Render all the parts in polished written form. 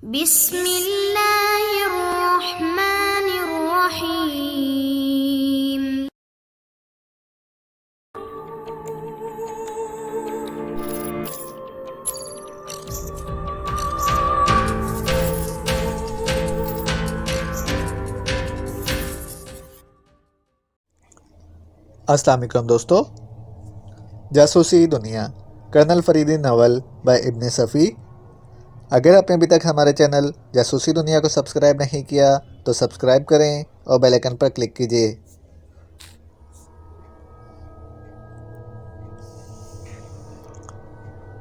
بسم اللہ الرحمن الرحیم۔ السلام علیکم دوستو، جاسوسی دنیا کرنل فریدی ناول بائی ابن صفی۔ اگر آپ نے ابھی تک ہمارے چینل جاسوسی دنیا کو سبسکرائب نہیں کیا تو سبسکرائب کریں اور بیل آئیکن پر کلک کیجیے۔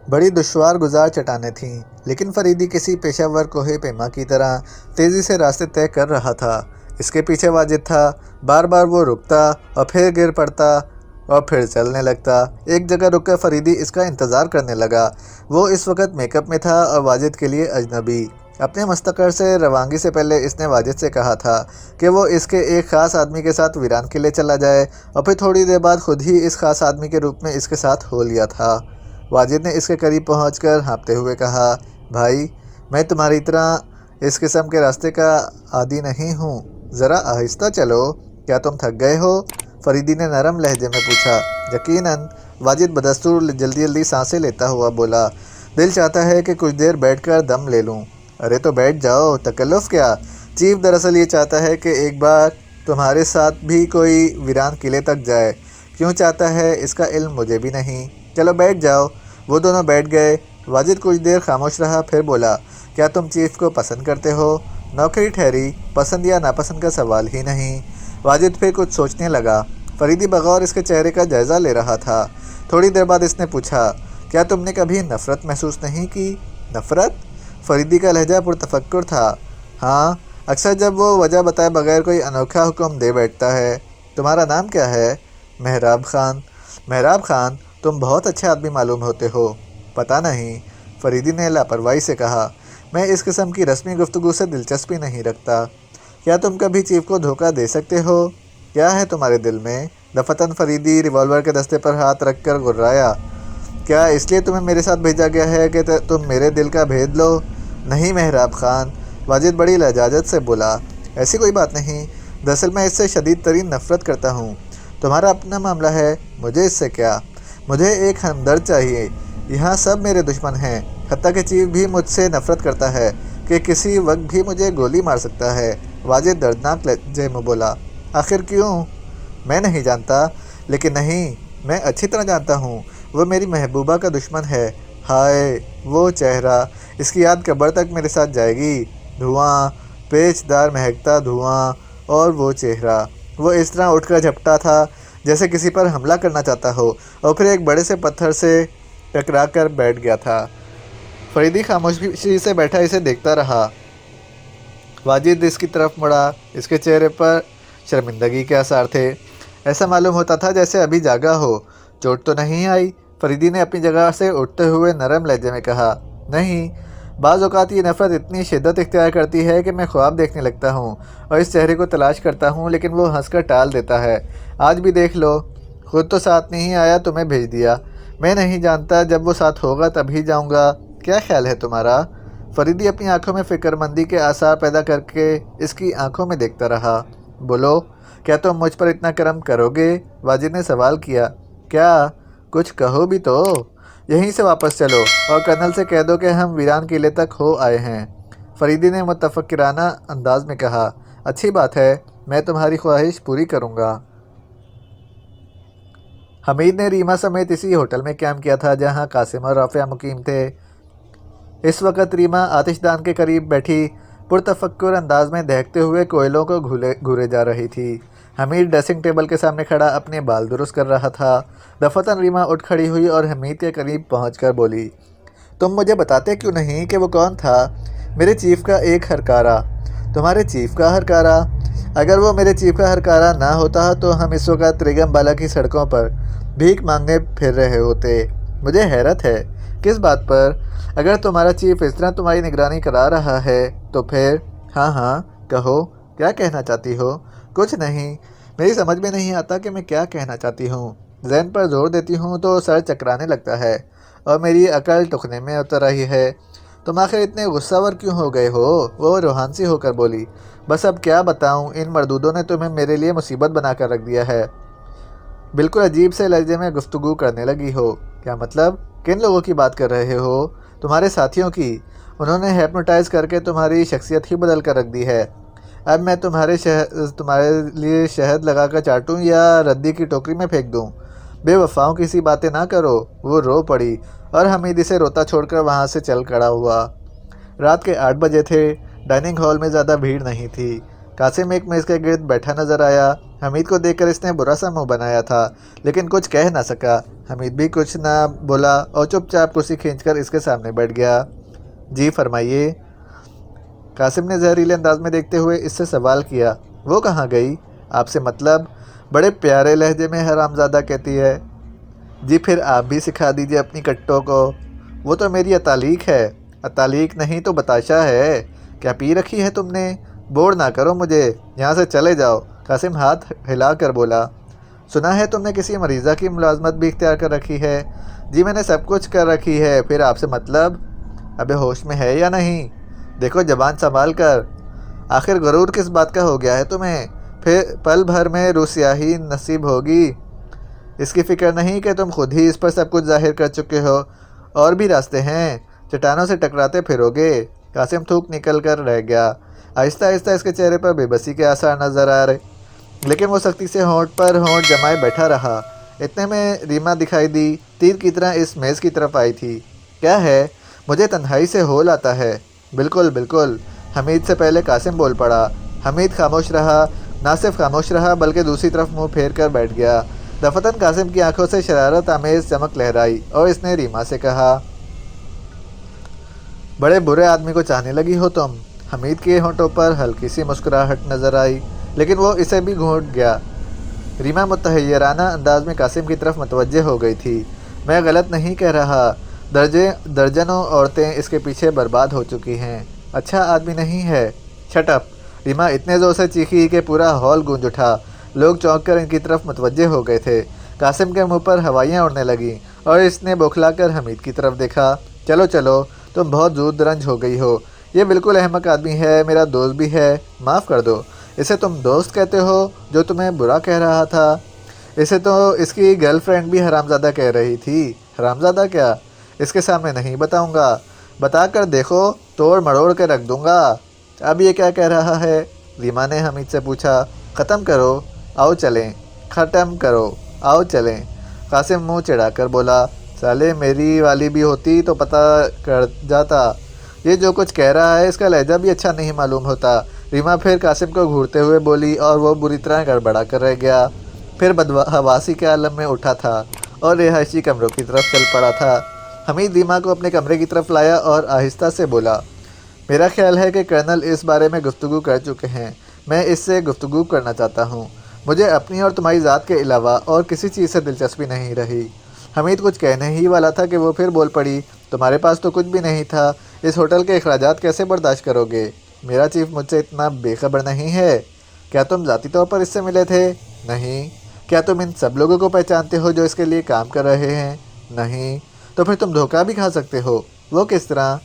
بڑی دشوار گزار چٹانیں تھیں، لیکن فریدی کسی پیشہ ور کوہ پیما کی طرح تیزی سے راستے طے کر رہا تھا۔ اس کے پیچھے واجد تھا۔ بار بار وہ رکتا اور پھر گر پڑتا اور پھر چلنے لگتا۔ ایک جگہ رک کر فریدی اس کا انتظار کرنے لگا۔ وہ اس وقت میک اپ میں تھا اور واجد کے لیے اجنبی۔ اپنے مستقر سے روانگی سے پہلے اس نے واجد سے کہا تھا کہ وہ اس کے ایک خاص آدمی کے ساتھ ویران قلعے چلا جائے، اور پھر تھوڑی دیر بعد خود ہی اس خاص آدمی کے روپ میں اس کے ساتھ ہو لیا تھا۔ واجد نے اس کے قریب پہنچ کر ہانپتے ہوئے کہا، بھائی، میں تمہاری طرح اس قسم کے راستے کا عادی نہیں ہوں، ذرا آہستہ چلو۔ کیا تم تھک گئے ہو؟ فریدی نے نرم لہجے میں پوچھا۔ یقیناً، واجد بدستور جلدی جلدی سانسیں لیتا ہوا بولا۔ دل چاہتا ہے کہ کچھ دیر بیٹھ کر دم لے لوں۔ ارے تو بیٹھ جاؤ، تکلف کیا؟ چیف دراصل یہ چاہتا ہے کہ ایک بار تمہارے ساتھ بھی کوئی ویران قلعے تک جائے۔ کیوں چاہتا ہے اس کا علم مجھے بھی نہیں۔ چلو بیٹھ جاؤ۔ وہ دونوں بیٹھ گئے۔ واجد کچھ دیر خاموش رہا، پھر بولا، کیا تم چیف کو پسند کرتے ہو؟ نوکری ٹھہری، پسند یا ناپسند کا سوال ہی نہیں۔ واجد پھر کچھ سوچنے لگا۔ فریدی بغور اس کے چہرے کا جائزہ لے رہا تھا۔ تھوڑی دیر بعد اس نے پوچھا، کیا تم نے کبھی نفرت محسوس نہیں کی؟ نفرت؟ فریدی کا لہجہ پرتفکر تھا۔ ہاں، اکثر جب وہ وجہ بتائے بغیر کوئی انوکھا حکم دے بیٹھتا ہے۔ تمہارا نام کیا ہے؟ محراب خان۔ محراب خان، تم بہت اچھے آدمی معلوم ہوتے ہو۔ پتہ نہیں، فریدی نے لاپرواہی سے کہا، میں اس قسم کی رسمی گفتگو سے دلچسپی نہیں رکھتا۔ کیا تم کبھی چیف کو دھوکہ دے سکتے ہو؟ کیا ہے تمہارے دل میں؟ دفتن فریدی ریوالور کے دستے پر ہاتھ رکھ کر گررایا۔ کیا اس لیے تمہیں میرے ساتھ بھیجا گیا ہے کہ تم میرے دل کا بھید لو؟ نہیں محراب خان، واجد بڑی لجاجت سے بولا، ایسی کوئی بات نہیں۔ دراصل میں اس سے شدید ترین نفرت کرتا ہوں۔ تمہارا اپنا معاملہ ہے، مجھے اس سے کیا؟ مجھے ایک ہمدرد چاہیے۔ یہاں سب میرے دشمن ہیں، حتیٰ کہ چیف بھی مجھ سے نفرت کرتا ہے کہ کسی وقت بھی مجھے گولی مار سکتا ہے۔ واجد دردناک لہجے میں بولا، آخر کیوں؟ میں نہیں جانتا، لیکن نہیں، میں اچھی طرح جانتا ہوں، وہ میری محبوبہ کا دشمن ہے۔ ہائے، وہ چہرہ، اس کی یاد قبر تک میرے ساتھ جائے گی۔ دھواں، پیچ دار مہکتا دھواں، اور وہ چہرہ۔ وہ اس طرح اٹھ کر جھپٹا تھا جیسے کسی پر حملہ کرنا چاہتا ہو، اور پھر ایک بڑے سے پتھر سے ٹکرا کر بیٹھ گیا تھا۔ فریدی خاموشی سے بیٹھا اسے دیکھتا رہا۔ واجد اس کی طرف مڑا۔ اس کے چہرے پر شرمندگی کے آثار تھے۔ ایسا معلوم ہوتا تھا جیسے ابھی جاگا ہو۔ چوٹ تو نہیں آئی؟ فریدی نے اپنی جگہ سے اٹھتے ہوئے نرم لہجے میں کہا، نہیں۔ بعض اوقات یہ نفرت اتنی شدت اختیار کرتی ہے کہ میں خواب دیکھنے لگتا ہوں اور اس چہرے کو تلاش کرتا ہوں، لیکن وہ ہنس کر ٹال دیتا ہے۔ آج بھی دیکھ لو، خود تو ساتھ نہیں آیا، تمہیں بھیج دیا۔ میں نہیں جانتا، جب وہ ساتھ ہوگا تبھی جاؤں گا۔ کیا خیال ہے تمہارا؟ فریدی اپنی آنکھوں میں فکر مندی کے آثار پیدا کر کے اس کی آنکھوں میں دیکھتا رہا۔ بولو، کیا تم مجھ پر اتنا کرم کرو گے؟ واجد نے سوال کیا۔ کیا؟ کچھ کہو بھی تو۔ یہیں سے واپس چلو اور کرنل سے کہہ دو کہ ہم ویران قلعے تک ہو آئے ہیں۔ فریدی نے متفکرانہ انداز میں کہا، اچھی بات ہے، میں تمہاری خواہش پوری کروں گا۔ حمید نے ریما سمیت اسی ہوٹل میں قیام کیا تھا جہاں قاسم اور رافعہ مقیم تھے۔ اس وقت ریما آتش دان کے قریب بیٹھی پرتفکر انداز میں دہکتے ہوئے کوئلوں کو گھورے جا رہی تھی۔ حمید ڈریسنگ ٹیبل کے سامنے کھڑا اپنے بال درست کر رہا تھا۔ دفتن ریما اٹھ کھڑی ہوئی اور حمید کے قریب پہنچ کر بولی، تم مجھے بتاتے کیوں نہیں کہ وہ کون تھا؟ میرے چیف کا ایک ہرکارہ۔ تمہارے چیف کا ہرکارہ؟ اگر وہ میرے چیف کا ہرکارہ نہ ہوتا تو ہم اس وقت ریگم بالا کی سڑکوں پر بھیک مانگنے پھر رہے ہوتے۔ مجھے حیرت ہے، کس بات پر؟ اگر تمہارا چیف اس طرح تمہاری نگرانی کرا رہا ہے تو پھر؟ ہاں، کہو، کیا کہنا چاہتی ہو؟ کچھ نہیں، میری سمجھ میں نہیں آتا کہ میں کیا کہنا چاہتی ہوں۔ ذہن پر زور دیتی ہوں تو سر چکرانے لگتا ہے اور میری عقل ٹکنے میں اتر رہی ہے۔ تم آخر اتنے غصہ ور کیوں ہو گئے ہو؟ وہ روحان سی ہو کر بولی۔ بس اب کیا بتاؤں، ان مردودوں نے تمہیں میرے لیے مصیبت بنا کر رکھ دیا ہے۔ بالکل عجیب سے لہجے میں گفتگو کرنے لگی ہو۔ کیا مطلب؟ کن لوگوں کی بات کر رہے ہو؟ تمہارے ساتھیوں کی۔ انہوں نے ہیپنوٹائز کر کے تمہاری شخصیت ہی بدل کر رکھ دی ہے۔ اب میں تمہارے لیے شہد لگا کر چاٹوں یا ردی کی ٹوکری میں پھینک دوں؟ بے وفاؤں کی سی باتیں نہ کرو۔ وہ رو پڑی اور حمید اسے روتا چھوڑ کر وہاں سے چل کھڑا ہوا۔ رات کے 8 بجے تھے۔ ڈائننگ ہال میں زیادہ بھیڑ نہیں تھی۔ قاسم ایک میز کے گرد بیٹھا نظر آیا۔ حمید کو دیکھ کر اس نے برا سا منہ بنایا تھا، لیکن کچھ کہہ نہ سکا۔ حمید بھی کچھ نہ بولا اور چپ چاپ کرسی کھینچ کر اس کے سامنے بیٹھ گیا۔ جی فرمائیے، قاسم نے زہریلے انداز میں دیکھتے ہوئے اس سے سوال کیا۔ وہ کہاں گئی؟ آپ سے مطلب؟ بڑے پیارے لہجے میں حرامزادہ کہتی ہے۔ جی پھر آپ بھی سکھا دیجیے اپنی کٹوں کو۔ وہ تو میری اتالیق ہے۔ اتالیق نہیں تو بتاشا ہے۔ کیا پی رکھی ہے تم نے؟ بور نہ کرو مجھے، یہاں سے چلے جاؤ۔ قاسم ہاتھ ہلا کر بولا۔ سنا ہے تم نے کسی مریضہ کی ملازمت بھی اختیار کر رکھی ہے؟ جی میں نے سب کچھ کر رکھی ہے، پھر آپ سے مطلب؟ ابے ہوش میں ہے یا نہیں؟ دیکھو زبان سنبھال کر۔ آخر غرور کس بات کا ہو گیا ہے تمہیں؟ پھر پل بھر میں روسیاہی نصیب ہوگی۔ اس کی فکر نہیں کہ تم خود ہی اس پر سب کچھ ظاہر کر چکے ہو؟ اور بھی راستے ہیں، چٹانوں سے ٹکراتے پھرو گے۔ قاسم تھوک نکل کر رہ گیا۔ آہستہ آہستہ اس کے چہرے پر بے بسی کے آثار نظر آ رہے، لیکن وہ سختی سے ہونٹ پر ہونٹ جمائے بیٹھا رہا۔ اتنے میں ریما دکھائی دی، تیر کی طرح اس میز کی طرف آئی تھی۔ کیا ہے؟ مجھے تنہائی سے ہول آتا ہے۔ بالکل بالکل، حمید سے پہلے قاسم بول پڑا۔ حمید خاموش رہا، نہ صرف خاموش رہا بلکہ دوسری طرف منہ پھیر کر بیٹھ گیا۔ دفتن قاسم کی آنکھوں سے شرارت آمیز چمک لہرائی اور اس نے ریما سے کہا، بڑے برے آدمی کو چاہنے لگی ہو تم۔ حمید کے ہونٹوں پر ہلکی سی مسکراہٹ نظر آئی، لیکن وہ اسے بھی گھونٹ گیا۔ ریما متحیرانہ انداز میں قاسم کی طرف متوجہ ہو گئی تھی۔ میں غلط نہیں کہہ رہا، درجنوں عورتیں اس کے پیچھے برباد ہو چکی ہیں۔ اچھا آدمی نہیں ہے۔ Shut up! ریما اتنے زور سے چیخی کہ پورا ہال گونج اٹھا۔ لوگ چونک کر ان کی طرف متوجہ ہو گئے تھے۔ قاسم کے منہ پر ہوائیاں اڑنے لگیں اور اس نے بوکھلا کر حمید کی طرف دیکھا۔ چلو چلو، تم بہت زود رنج ہو گئی ہو۔ یہ بالکل احمق آدمی ہے، میرا دوست بھی ہے، معاف کر دو۔ اسے تم دوست کہتے ہو جو تمہیں برا کہہ رہا تھا؟ اسے تو اس کی گرل فرینڈ بھی حرامزادہ کہہ رہی تھی۔ حرامزادہ کیا؟ اس کے سامنے نہیں بتاؤں گا۔ بتا کر دیکھو، توڑ مڑوڑ کے رکھ دوں گا۔ اب یہ کیا کہہ رہا ہے؟ ریما نے حمید سے پوچھا۔ ختم کرو، آؤ چلیں۔ ختم کرو، آؤ چلیں۔ قاسم منہ چڑھا کر بولا، سالے میری والی بھی ہوتی تو پتہ کر جاتا۔ یہ جو کچھ کہہ رہا ہے اس کا لہجہ بھی اچھا نہیں معلوم ہوتا۔ ریما پھر قاسم کو گھورتے ہوئے بولی اور وہ بری طرح گڑبڑا کر رہ گیا۔ پھر بدحواسی کے عالم میں اٹھا تھا اور رہائشی کمروں کی طرف چل پڑا تھا۔ حمید ریما کو اپنے کمرے کی طرف لایا اور آہستہ سے بولا، میرا خیال ہے کہ کرنل اس بارے میں گفتگو کر چکے ہیں۔ میں اس سے گفتگو کرنا چاہتا ہوں۔ مجھے اپنی اور تمہاری ذات کے علاوہ اور کسی چیز سے دلچسپی نہیں رہی۔ حمید کچھ کہنے ہی والا تھا کہ وہ پھر بول پڑی، تمہارے پاس تو کچھ بھی نہیں تھا، اس ہوٹل کے اخراجات کیسے برداشت کرو گے؟ میرا چیف مجھ سے اتنا بے خبر نہیں ہے۔ کیا تم ذاتی طور پر اس سے ملے تھے؟ نہیں۔ کیا تم ان سب لوگوں کو پہچانتے ہو جو اس کے لیے کام کر رہے ہیں؟ نہیں۔ تو پھر تم دھوکہ بھی کھا سکتے ہو۔ وہ کس طرح؟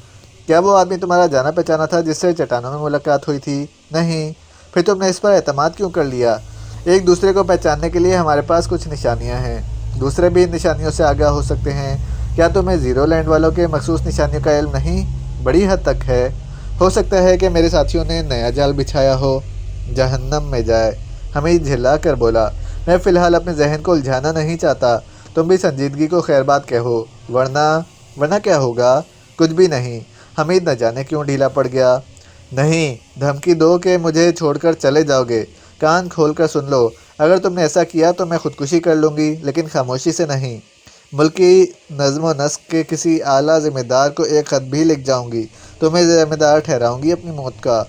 کیا وہ آدمی تمہارا جانا پہچانا تھا جس سے چٹانوں میں ملاقات ہوئی تھی؟ نہیں۔ پھر تم نے اس پر اعتماد کیوں کر لیا؟ ایک دوسرے کو پہچاننے کے لیے ہمارے پاس کچھ نشانیاں ہیں، دوسرے بھی ان نشانیوں سے آگاہ ہو سکتے ہیں۔ کیا تمہیں زیرو لینڈ والوں کے مخصوص نشانیوں کا علم نہیں؟ بڑی حد تک ہے۔ ہو سکتا ہے کہ میرے ساتھیوں نے نیا جال بچھایا ہو۔ جہنم میں جائے، حمید جھلا کر بولا۔ میں فی الحال اپنے ذہن کو الجھانا نہیں چاہتا۔ تم بھی سنجیدگی کو خیر بات کہو، ورنہ کیا ہوگا؟ کچھ بھی نہیں۔ حمید نہ جانے کیوں ڈھیلا پڑ گیا۔ نہیں، دھمکی دو کہ مجھے چھوڑ کر چلے جاؤ گے۔ کان کھول کر سن لو، اگر تم نے ایسا کیا تو میں خودکشی کر لوں گی، لیکن خاموشی سے نہیں۔ ملکی نظم و نسق کے کسی اعلیٰ ذمہ دار کو ایک خط بھی لکھ جاؤں گی، تمہیں ذمہ دار ٹھہراؤں گی اپنی موت کا۔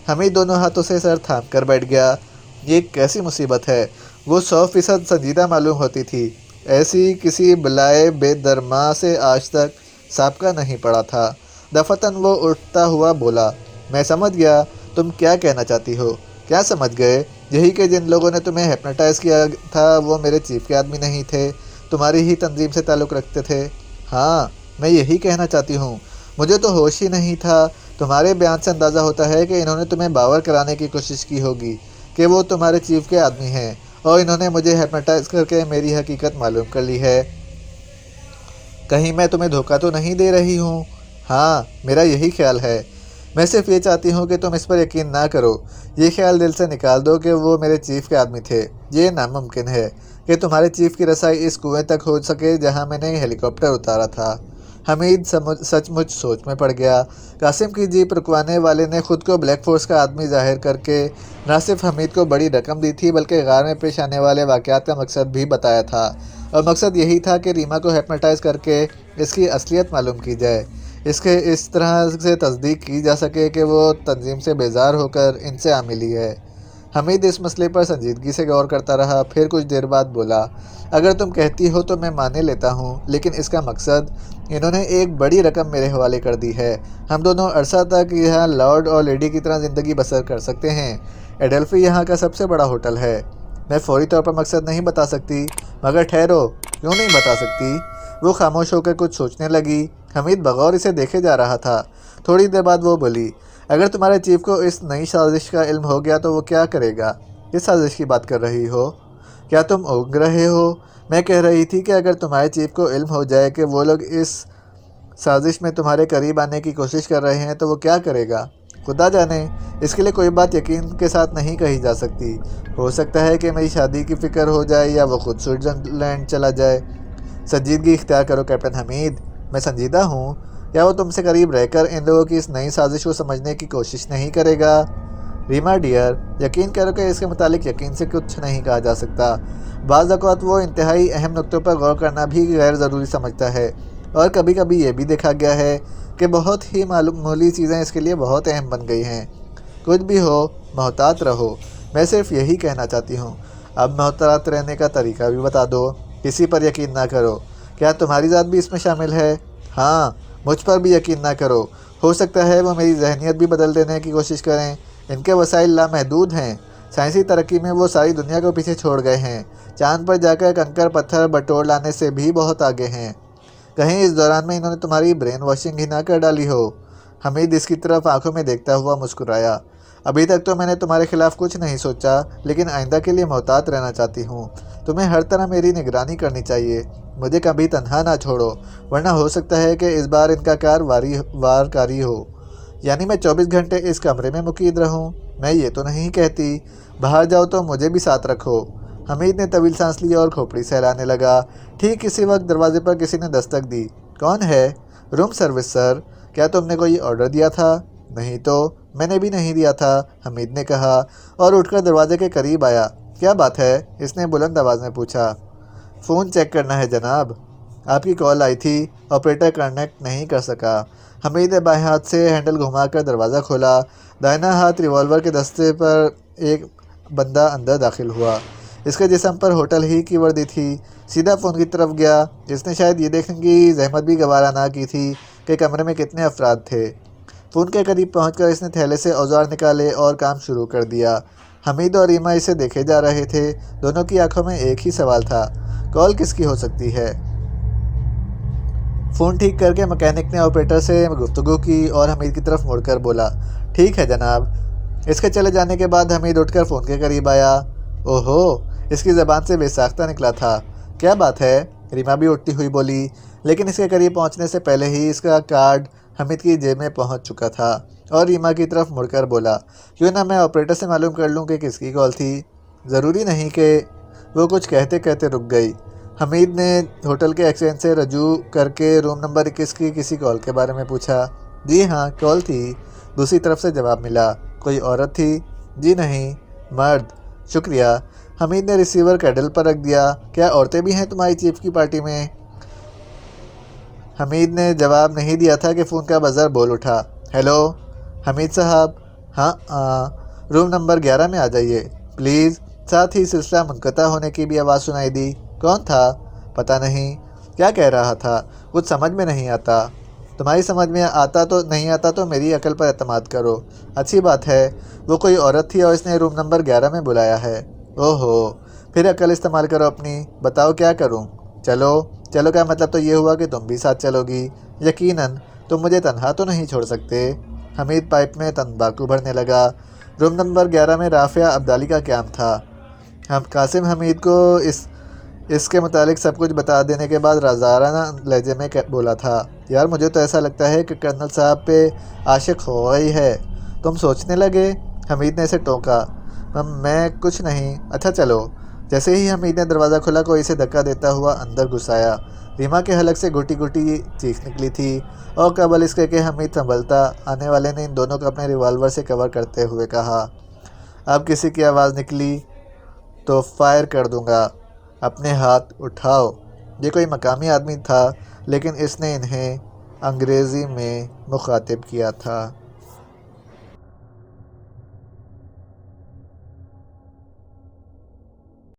حمید دونوں ہاتھوں سے سر تھام کر بیٹھ گیا۔ یہ کیسی مصیبت ہے؟ وہ 100% سنجیدہ معلوم ہوتی تھی۔ ایسی کسی بلائے بے درما سے آج تک سابقہ نہیں پڑا تھا۔ دفتن وہ اٹھتا ہوا بولا، میں سمجھ گیا تم کیا کہنا چاہتی ہو۔ کیا سمجھ گئے؟ یہی کہ جن لوگوں نے تمہیں ہیپنوٹائز کیا تھا وہ میرے چیف کے آدمی نہیں تھے، تمہاری ہی تنظیم سے تعلق رکھتے تھے۔ ہاں، میں یہی کہنا چاہتی ہوں۔ مجھے تو ہوش ہی نہیں تھا۔ تمہارے بیان سے اندازہ ہوتا ہے کہ انہوں نے تمہیں باور کرانے کی کوشش کی ہوگی کہ وہ تمہارے چیف کے آدمی ہیں، اور انہوں نے مجھے ہیپنوٹائز کر کے میری حقیقت معلوم کر لی ہے۔ کہیں میں تمہیں دھوکہ تو نہیں دے رہی ہوں؟ ہاں، میرا یہی خیال ہے۔ میں صرف یہ چاہتی ہوں کہ تم اس پر یقین نہ کرو۔ یہ خیال دل سے نکال دو کہ وہ میرے چیف کے آدمی تھے۔ یہ ناممکن ہے کہ تمہارے چیف کی رسائی اس کنویں تک ہو سکے جہاں میں نے ہیلی کاپٹر اتارا تھا۔ حمید سچ مچ سوچ میں پڑ گیا۔ قاسم کی جیپ رکوانے والے نے خود کو بلیک فورس کا آدمی ظاہر کر کے نہ صرف حمید کو بڑی رقم دی تھی بلکہ غار میں پیش آنے والے واقعات کا مقصد بھی بتایا تھا، اور مقصد یہی تھا کہ ریما کو ہیپنوٹائز کر کے اس کی اصلیت معلوم کی جائے، اس طرح سے تصدیق کی جا سکے کہ وہ تنظیم سے بیزار ہو کر ان سے آ ملی ہے۔ حمید اس مسئلے پر سنجیدگی سے غور کرتا رہا، پھر کچھ دیر بعد بولا، اگر تم کہتی ہو تو میں مانے لیتا ہوں، لیکن اس کا مقصد انہوں نے ایک بڑی رقم میرے حوالے کر دی ہے۔ ہم دونوں عرصہ تک یہاں لارڈ اور لیڈی کی طرح زندگی بسر کر سکتے ہیں۔ ایڈلفی یہاں کا سب سے بڑا ہوٹل ہے۔ میں فوری طور پر مقصد نہیں بتا سکتی، مگر ٹھہرو، کیوں نہیں بتا سکتی؟ وہ خاموش ہو کر کچھ سوچنے لگی۔ حمید بغور اسے دیکھے جا رہا تھا۔ تھوڑی دیر بعد وہ بولی، اگر تمہارے چیف کو اس نئی سازش کا علم ہو گیا تو وہ کیا کرے گا؟ کس سازش کی بات کر رہی ہو؟ کیا تم اونگ رہے ہو؟ میں کہہ رہی تھی کہ اگر تمہارے چیف کو علم ہو جائے کہ وہ لوگ اس سازش میں تمہارے قریب آنے کی کوشش کر رہے ہیں تو وہ کیا کرے گا؟ خدا جانے، اس کے لیے کوئی بات یقین کے ساتھ نہیں کہی جا سکتی۔ ہو سکتا ہے کہ میری شادی کی فکر ہو جائے یا وہ خود سوئٹزرلینڈ چلا جائے۔ سنجیدگی اختیار کرو کیپٹن حمید، میں سنجیدہ ہوں۔ کیا وہ تم سے قریب رہ کر ان لوگوں کی اس نئی سازش کو سمجھنے کی کوشش نہیں کرے گا؟ ریما ڈیئر، یقین کرو کہ اس کے متعلق یقین سے کچھ نہیں کہا جا سکتا۔ بعض اوقات وہ انتہائی اہم نقطوں پر غور کرنا بھی غیر ضروری سمجھتا ہے، اور کبھی کبھی یہ بھی دیکھا گیا ہے کہ بہت ہی معمولی چیزیں اس کے لیے بہت اہم بن گئی ہیں۔ کچھ بھی ہو، محتاط رہو۔ میں صرف یہی کہنا چاہتی ہوں۔ اب محتاط رہنے کا طریقہ بھی بتا دو۔ کسی پر یقین نہ کرو۔ کیا تمہاری ذات بھی اس میں شامل ہے؟ ہاں، مجھ پر بھی یقین نہ کرو۔ ہو سکتا ہے وہ میری ذہنیت بھی بدل دینے کی کوشش کریں۔ ان کے وسائل لامحدود ہیں۔ سائنسی ترقی میں وہ ساری دنیا کو پیچھے چھوڑ گئے ہیں۔ چاند پر جا کر کنکر پتھر بٹور لانے سے بھی بہت آگے ہیں۔ کہیں اس دوران میں انہوں نے تمہاری برین واشنگ ہی نہ کر ڈالی ہو؟ حمید اس کی طرف آنکھوں میں دیکھتا ہوا مسکرایا۔ ابھی تک تو میں نے تمہارے خلاف کچھ نہیں سوچا، لیکن آئندہ کے لیے محتاط رہنا چاہتی ہوں۔ تمہیں ہر طرح میری نگرانی کرنی چاہیے۔ مجھے کبھی تنہا نہ چھوڑو، ورنہ ہو سکتا ہے کہ اس بار ان کا کار وار کاری ہو۔ یعنی میں 24 گھنٹے اس کمرے میں مقید رہوں؟ میں یہ تو نہیں کہتی۔ باہر جاؤ تو مجھے بھی ساتھ رکھو۔ حمید نے طویل سانس لی اور کھوپڑی سہلانے لگا۔ ٹھیک اسی وقت دروازے پر کسی نے دستک دی۔ کون ہے؟ روم سروس سر۔ کیا تم نے کوئی آرڈر دیا تھا؟ نہیں تو، میں نے بھی نہیں دیا تھا، حمید نے کہا اور اٹھ کر دروازے کے قریب آیا۔ کیا بات ہے؟ اس نے بلند آواز میں پوچھا۔ فون چیک کرنا ہے جناب، آپ کی کال آئی تھی، آپریٹر کنیکٹ نہیں کر سکا۔ حمید نے بائیں ہاتھ سے ہینڈل گھما کر دروازہ کھولا۔ دائیں ہاتھ ریوالور کے دستے پر ایک بندہ اندر داخل ہوا۔ اس کے جسم پر ہوٹل ہی کی وردی تھی۔ سیدھا فون کی طرف گیا۔ اس نے شاید یہ دیکھنے کی زحمت بھی گوارا نہ کی تھی کہ کمرے میں کتنے افراد تھے۔ فون کے قریب پہنچ کر اس نے تھیلے سے اوزار نکالے اور کام شروع کر دیا۔ حمید اور ریما اسے دیکھے جا رہے تھے۔ دونوں کی آنکھوں میں ایک ہی سوال تھا، کال کس کی ہو سکتی ہے؟ فون ٹھیک کر کے مکینک نے آپریٹر سے گفتگو کی اور حمید کی طرف مڑ کر بولا، ٹھیک ہے جناب۔ اس کے چلے جانے کے بعد حمید اٹھ کر فون کے قریب آیا۔ اوہو، اس کی زبان سے بے ساختہ نکلا تھا۔ کیا بات ہے؟ ریما بھی اٹھتی ہوئی بولی، لیکن اس کے قریب پہنچنے سے پہلے ہی اس کا کارڈ حمید کی جیب میں پہنچ چکا تھا، اور ریما کی طرف مڑ کر بولا، کیوں نہ میں آپریٹر سے معلوم کر لوں کہ کس کی کال تھی؟ ضروری نہیں کہ… وہ کچھ کہتے کہتے رک گئی۔ حمید نے ہوٹل کے ایکسچینج سے رجوع کر کے روم نمبر 21 کی کسی کال کے بارے میں پوچھا۔ جی ہاں، کال تھی، دوسری طرف سے جواب ملا۔ کوئی عورت تھی؟ جی نہیں، مرد۔ شکریہ۔ حمید نے ریسیور کیڈل پر رکھ دیا۔ کیا عورتیں بھی ہیں تمہاری چیف کی پارٹی میں؟ حمید نے جواب نہیں دیا تھا کہ فون کا بزر بول اٹھا۔ ہیلو حمید صاحب، ہاں روم نمبر 11 میں آ جائیے پلیز۔ ساتھ ہی سلسلہ منقطع ہونے کی بھی آواز سنائی دی۔ کون تھا؟ پتہ نہیں۔ کیا کہہ رہا تھا؟ کچھ سمجھ میں نہیں آتا۔ تمہاری سمجھ میں نہیں آتا تو میری عقل پر اعتماد کرو۔ اچھی بات ہے، وہ کوئی عورت تھی اور اس نے روم نمبر 11 میں بلایا ہے۔ اوہو، پھر عقل استعمال کرو اپنی۔ بتاؤ کیا کروں؟ چلو کا مطلب تو یہ ہوا کہ تم بھی ساتھ چلو گی؟ یقیناً۔ تم مجھے تنہا تو نہیں چھوڑ سکتے؟ حمید پائپ میں تمباکو بھرنے لگا۔ روم نمبر 11 میں رافعہ عبدالی کا قیام تھا۔ قاسم حمید کو اس کے متعلق سب کچھ بتا دینے کے بعد رازدارانہ لہجے میں بولا تھا، یار مجھے تو ایسا لگتا ہے کہ کرنل صاحب پہ عاشق ہو گئی ہے۔ تم سوچنے لگے؟ حمید نے اسے ٹوکا۔ میں کچھ نہیں۔ اچھا چلو۔ جیسے ہی حمید نے دروازہ کھولا کوئی اسے دھکا دیتا ہوا اندر گھس آیا۔ ریما کے حلق سے گھٹی گھٹی چیخ نکلی تھی اور قبل اس کے کہ حمید سنبھلتا، آنے والے نے ان دونوں کو اپنے ریوالور سے کور کرتے ہوئے کہا، اب کسی کی آواز نکلی تو فائر کر دوں گا، اپنے ہاتھ اٹھاؤ۔ یہ کوئی مقامی آدمی تھا لیکن اس نے انہیں انگریزی میں مخاطب کیا تھا۔